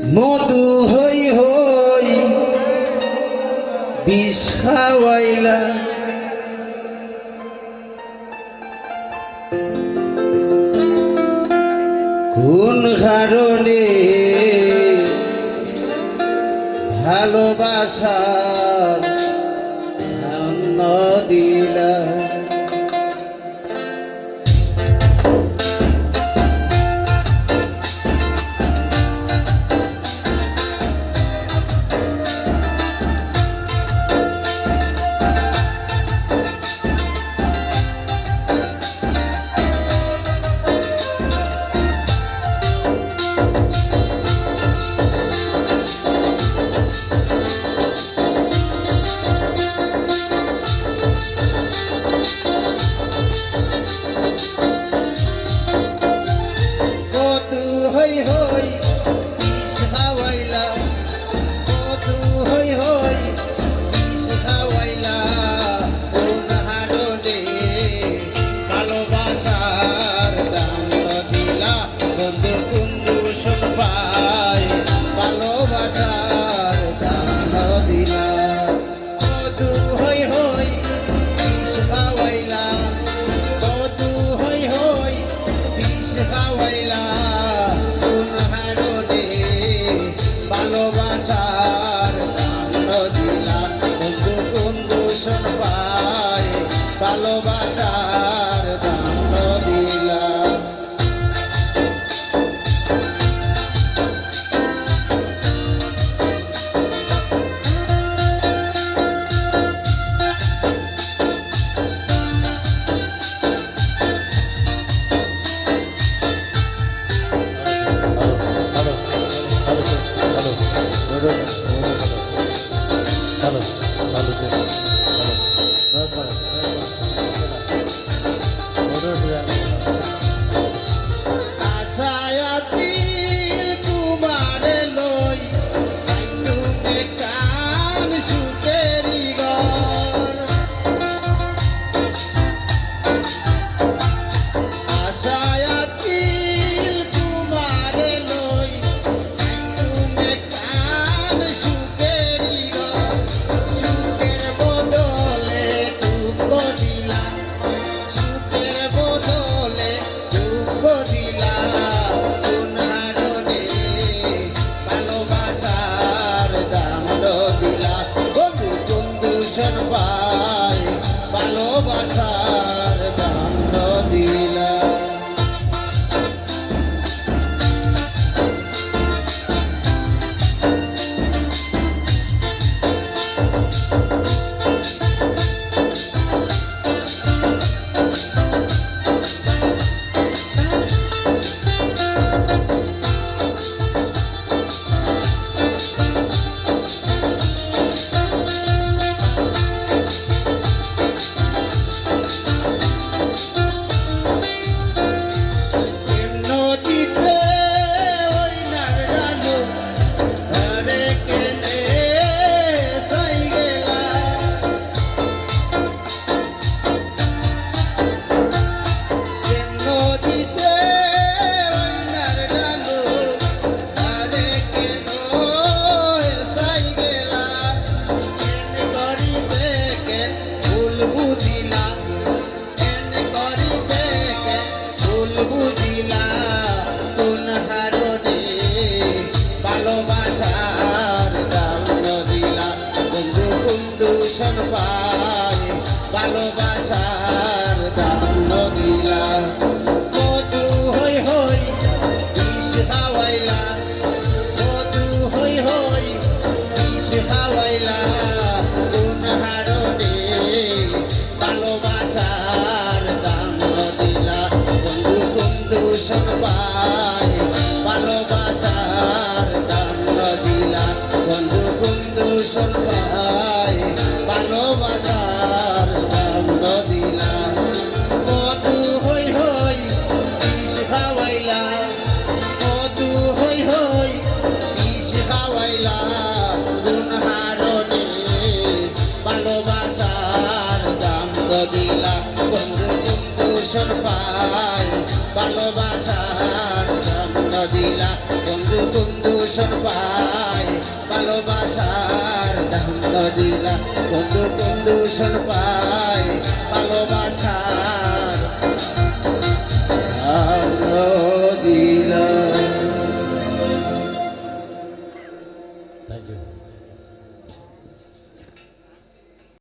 মধু হই হই বিষ খাওয়াইলা কোন কারণে ভালোবাসা ধান দিলা হই হই বিষ খাওয়াইলা মধু হই হই বিষ খাওয়াইলা কোন হারণে ভালোবাসার দাম দিলা বন্ধু কুন্দু শোন পাই ভালোবাসার দাম দিলা মধু হই হই বিষ খাওয়াইলা মধু হই হই বিষ খাওয়াইলা ভালোবাসার দাম দিলা বন্ধু কুন্দু শোন পাই ভালোবাসার দাম দিলা আশায়াতি তোমারে লই তুমি কান সুপেরি গর আশায়াতি তোমারে লই তুমি কান সুপেরি গর সুখের বদলে দুঃখ দিলা সুখের বদলে দুঃখ দিলা কোন হারণে ভালোবাসার দাম দিলা বন্ধু কুন্দু শোন পাই ভালোবাসার দাম দিলা বুঝিলা কোন হারণে ভালোবাসার দাম দিলা বন্ধু কুন্দু শোন পাই ভালোবাসার দাম দিলা মধু হই হই বিষ খাওয়াইলা মধু হই হই বিষ খাওয়াইলা কোন হারণে ভালোবাসার দাম দিলা বন্ধু কুন্দু শোন পাই ভালোবাসার দাম দিলা বন্ধু কুন্দু শোন পাই ভালোবাসার দাম দিলা মধু হই হই বিষ খাওয়াইলা মধু হই হই বিষ খাওয়াইলা কোন হারণে ভালোবাসার দাম দিলা বন্ধু কুন্দু শোন পাই ভালোবাসার দাম দিলা বন্ধু কুন্দু শোন পাই দিলা বন্ধু কোন দূষণ পায় ভালোবাসার